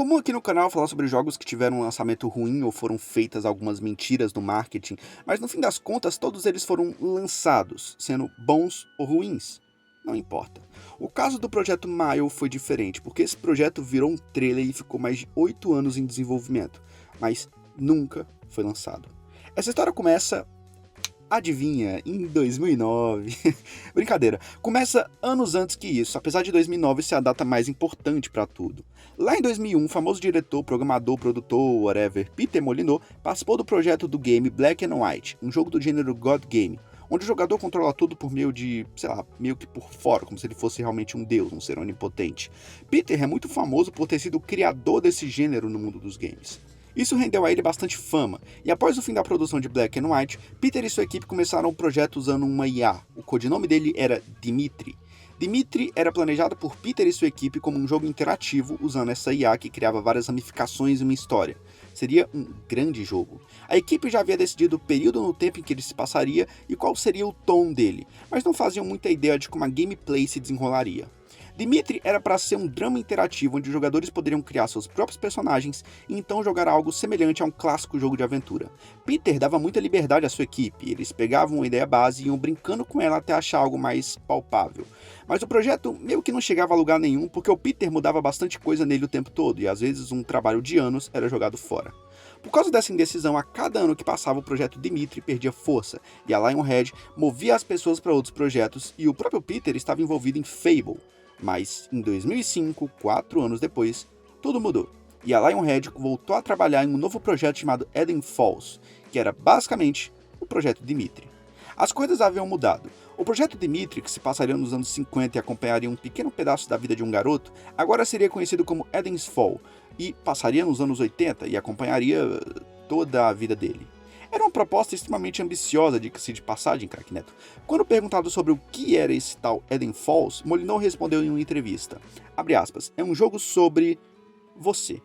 comum aqui no canal falar sobre jogos que tiveram um lançamento ruim ou foram feitas algumas mentiras no marketing, mas no fim das contas todos eles foram lançados, sendo bons ou ruins. Não importa. O caso do projeto Mile foi diferente, porque esse projeto virou um trailer e ficou mais de 8 anos em desenvolvimento, mas nunca foi lançado. Essa história começa... Adivinha, em 2009. Brincadeira, começa anos antes que isso, apesar de 2009 ser a data mais importante para tudo. Lá em 2001, o famoso diretor, programador, produtor, whatever, Peter Molyneux, participou do projeto do game Black and White, um jogo do gênero God Game, onde o jogador controla tudo por meio de, meio que por fora, como se ele fosse realmente um deus, um ser onipotente. Peter é muito famoso por ter sido o criador desse gênero no mundo dos games. Isso rendeu a ele bastante fama, e após o fim da produção de Black and White, Peter e sua equipe começaram o projeto usando uma IA. O codinome dele era Dimitri. Dimitri era planejado por Peter e sua equipe como um jogo interativo usando essa IA que criava várias ramificações em uma história. Seria um grande jogo. A equipe já havia decidido o período no tempo em que ele se passaria e qual seria o tom dele, mas não faziam muita ideia de como a gameplay se desenrolaria. Dimitri era para ser um drama interativo onde os jogadores poderiam criar seus próprios personagens e então jogar algo semelhante a um clássico jogo de aventura. Peter dava muita liberdade à sua equipe, eles pegavam uma ideia base e iam brincando com ela até achar algo mais palpável. Mas o projeto meio que não chegava a lugar nenhum porque o Peter mudava bastante coisa nele o tempo todo e às vezes um trabalho de anos era jogado fora. Por causa dessa indecisão, a cada ano que passava o projeto Dimitri perdia força, e a Lionhead movia as pessoas para outros projetos e o próprio Peter estava envolvido em Fable. Mas, em 2005, 4 anos depois, tudo mudou, e a Lionhead voltou a trabalhar em um novo projeto chamado Eden Falls, que era basicamente o projeto Dimitri. As coisas haviam mudado. O projeto Dimitri, que se passaria nos anos 50 e acompanharia um pequeno pedaço da vida de um garoto, agora seria conhecido como Eden's Fall, e passaria nos anos 80 e acompanharia toda a vida dele. Era uma proposta extremamente ambiciosa, diga-se de passagem, craque Neto. Quando perguntado sobre o que era esse tal Eden Falls, Molyneux respondeu em uma entrevista, abre aspas, é um jogo sobre você.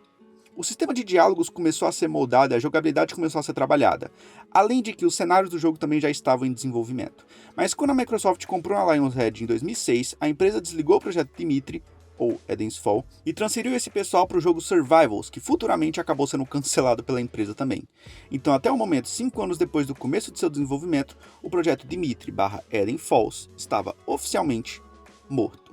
O sistema de diálogos começou a ser moldado e a jogabilidade começou a ser trabalhada, além de que os cenários do jogo também já estavam em desenvolvimento. Mas quando a Microsoft comprou a Lionhead em 2006, a empresa desligou o projeto Dimitri, ou Eden's Fall, e transferiu esse pessoal para o jogo Survivals, que futuramente acabou sendo cancelado pela empresa também. Então, até o momento, 5 anos depois do começo de seu desenvolvimento, o projeto Dimitri/Eden Falls estava oficialmente morto.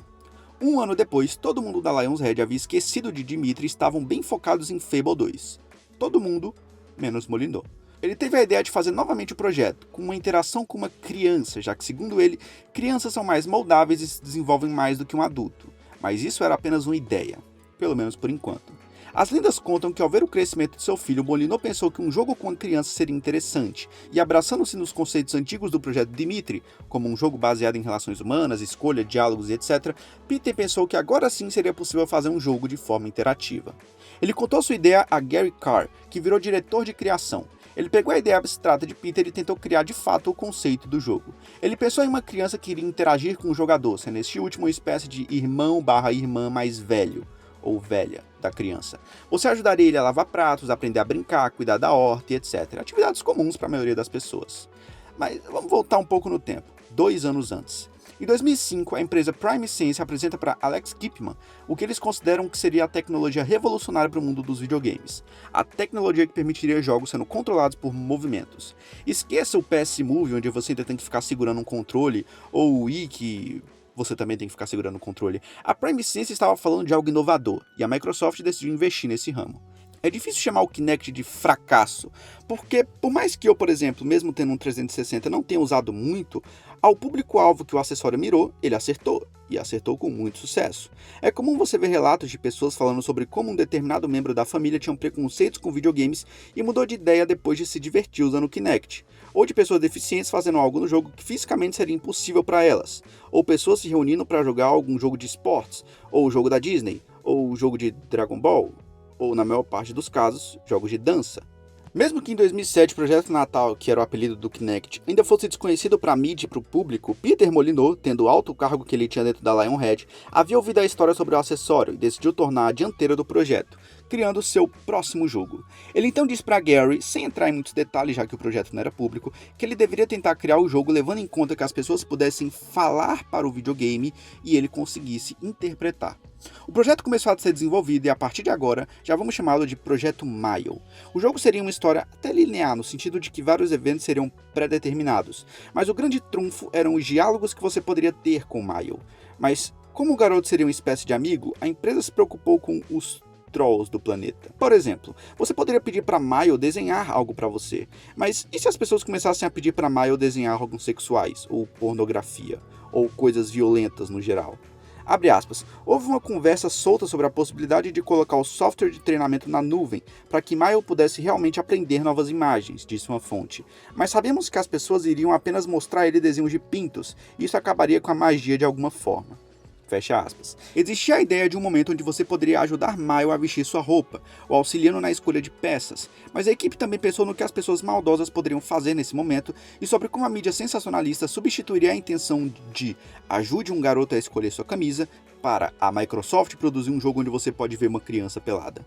Um ano depois, todo mundo da Lionhead havia esquecido de Dimitri e estavam bem focados em Fable 2. Todo mundo, menos Molyneux. Ele teve a ideia de fazer novamente o projeto, com uma interação com uma criança, já que, segundo ele, crianças são mais moldáveis e se desenvolvem mais do que um adulto. Mas isso era apenas uma ideia, pelo menos por enquanto. As lendas contam que ao ver o crescimento de seu filho, Molyneux pensou que um jogo com a criança seria interessante, e abraçando-se nos conceitos antigos do projeto Dimitri, como um jogo baseado em relações humanas, escolha, diálogos e etc., Peter pensou que agora sim seria possível fazer um jogo de forma interativa. Ele contou sua ideia a Gary Carr, que virou diretor de criação. Ele pegou a ideia abstrata de Peter e tentou criar de fato o conceito do jogo. Ele pensou em uma criança que iria interagir com o jogador, sendo este último uma espécie de irmão/irmã mais velho, ou velha, da criança. Você ajudaria ele a lavar pratos, aprender a brincar, cuidar da horta e etc. Atividades comuns para a maioria das pessoas. Mas vamos voltar um pouco no tempo, 2 anos antes. Em 2005, a empresa Prime Sense apresenta para Alex Kipman o que eles consideram que seria a tecnologia revolucionária para o mundo dos videogames. A tecnologia que permitiria jogos sendo controlados por movimentos. Esqueça o PS Move, onde você ainda tem que ficar segurando um controle, ou o Wii, que você também tem que ficar segurando o controle. A Prime Sense estava falando de algo inovador, e a Microsoft decidiu investir nesse ramo. É difícil chamar o Kinect de fracasso, porque por mais que eu, por exemplo, mesmo tendo um 360, não tenha usado muito, ao público-alvo que o acessório mirou, ele acertou, e acertou com muito sucesso. É comum você ver relatos de pessoas falando sobre como um determinado membro da família tinha preconceitos com videogames e mudou de ideia depois de se divertir usando o Kinect, ou de pessoas deficientes fazendo algo no jogo que fisicamente seria impossível para elas, ou pessoas se reunindo para jogar algum jogo de esportes, ou o jogo da Disney, ou o jogo de Dragon Ball, ou, na maior parte dos casos, jogos de dança. Mesmo que em 2007 o Projeto Natal, que era o apelido do Kinect, ainda fosse desconhecido para a mídia e para o público, Peter Molyneux, tendo o alto cargo que ele tinha dentro da Lionhead, havia ouvido a história sobre o acessório e decidiu tornar a dianteira do projeto, criando seu próximo jogo. Ele então disse para Gary, sem entrar em muitos detalhes já que o projeto não era público, que ele deveria tentar criar o jogo levando em conta que as pessoas pudessem falar para o videogame e ele conseguisse interpretar. O projeto começou a ser desenvolvido e a partir de agora já vamos chamá-lo de Projeto Mile. O jogo seria uma história até linear, no sentido de que vários eventos seriam pré-determinados, mas o grande trunfo eram os diálogos que você poderia ter com Mile. Mas, como o garoto seria uma espécie de amigo, a empresa se preocupou com os trolls do planeta. Por exemplo, você poderia pedir para Mile desenhar algo para você, mas e se as pessoas começassem a pedir para Mile desenhar órgãos sexuais, ou pornografia, ou coisas violentas no geral? Abre aspas, houve uma conversa solta sobre a possibilidade de colocar o software de treinamento na nuvem para que Mile pudesse realmente aprender novas imagens, disse uma fonte. Mas sabemos que as pessoas iriam apenas mostrar a ele desenhos de pintos, e isso acabaria com a magia de alguma forma. Fecha aspas. Existia a ideia de um momento onde você poderia ajudar Mile a vestir sua roupa, ou auxiliando na escolha de peças, mas a equipe também pensou no que as pessoas maldosas poderiam fazer nesse momento e sobre como a mídia sensacionalista substituiria a intenção de ajude um garoto a escolher sua camisa para a Microsoft produzir um jogo onde você pode ver uma criança pelada.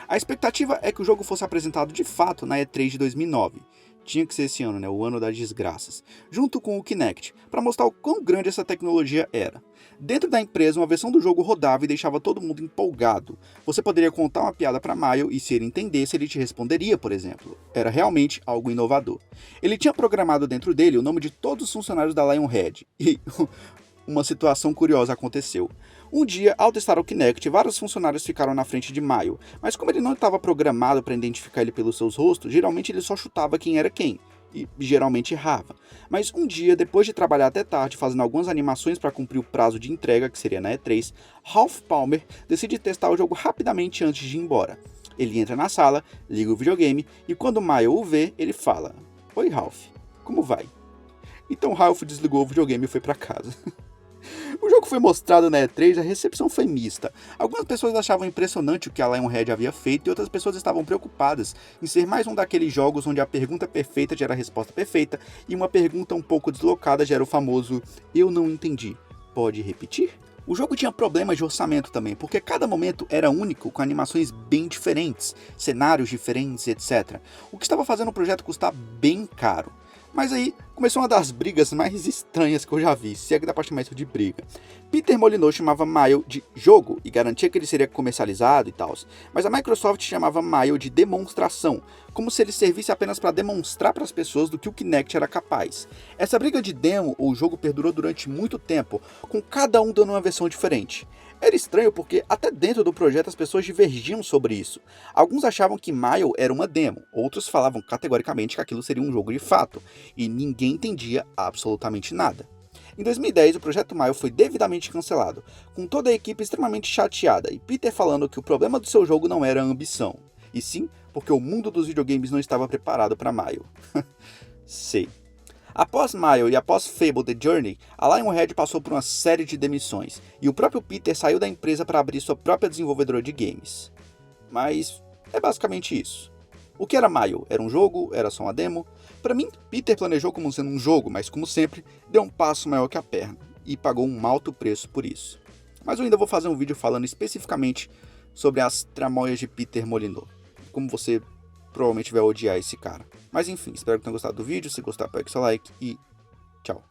A expectativa é que o jogo fosse apresentado de fato na E3 de 2009. Tinha que ser esse ano, né? O ano das desgraças. Junto com o Kinect, para mostrar o quão grande essa tecnologia era. Dentro da empresa, uma versão do jogo rodava e deixava todo mundo empolgado. Você poderia contar uma piada para Mile e, se ele entendesse, ele te responderia, por exemplo. Era realmente algo inovador. Ele tinha programado dentro dele o nome de todos os funcionários da Lionhead. E uma situação curiosa aconteceu. Um dia, ao testar o Kinect, vários funcionários ficaram na frente de Mile, mas como ele não estava programado para identificar ele pelos seus rostos, geralmente ele só chutava quem era quem, e geralmente errava. Mas um dia, depois de trabalhar até tarde fazendo algumas animações para cumprir o prazo de entrega, que seria na E3, Ralph Palmer decide testar o jogo rapidamente antes de ir embora. Ele entra na sala, liga o videogame, e quando Mile o vê, ele fala: "Oi Ralph, como vai?" Então Ralph desligou o videogame e foi para casa. O jogo foi mostrado na E3 e a recepção foi mista. Algumas pessoas achavam impressionante o que a Lionhead havia feito e outras pessoas estavam preocupadas em ser mais um daqueles jogos onde a pergunta perfeita gera a resposta perfeita e uma pergunta um pouco deslocada gera o famoso "eu não entendi, pode repetir?". O jogo tinha problemas de orçamento também, porque cada momento era único, com animações bem diferentes, cenários diferentes, etc. O que estava fazendo o projeto custar bem caro. Mas aí começou uma das brigas mais estranhas que eu já vi, se é que dá pra chamar isso de briga. Peter Molyneux chamava Mile de jogo e garantia que ele seria comercializado e tal, mas a Microsoft chamava Mile de demonstração, como se ele servisse apenas para demonstrar para as pessoas do que o Kinect era capaz. Essa briga de demo ou jogo perdurou durante muito tempo, com cada um dando uma versão diferente. Era estranho porque até dentro do projeto as pessoas divergiam sobre isso. Alguns achavam que Mile era uma demo, outros falavam categoricamente que aquilo seria um jogo de fato, e ninguém entendia absolutamente nada. Em 2010, o projeto Mile foi devidamente cancelado, com toda a equipe extremamente chateada e Peter falando que o problema do seu jogo não era a ambição, e sim porque o mundo dos videogames não estava preparado para Mile. Sei. Após Mile e após Fable The Journey, a Lionhead passou por uma série de demissões, e o próprio Peter saiu da empresa para abrir sua própria desenvolvedora de games. Mas é basicamente isso. O que era Mile? Era um jogo? Era só uma demo? Para mim, Peter planejou como sendo um jogo, mas como sempre, deu um passo maior que a perna, e pagou um alto preço por isso. Mas eu ainda vou fazer um vídeo falando especificamente sobre as tramóias de Peter Molyneux, como você provavelmente vai odiar esse cara. Mas enfim, espero que tenham gostado do vídeo. Se gostar, pegue seu like e tchau.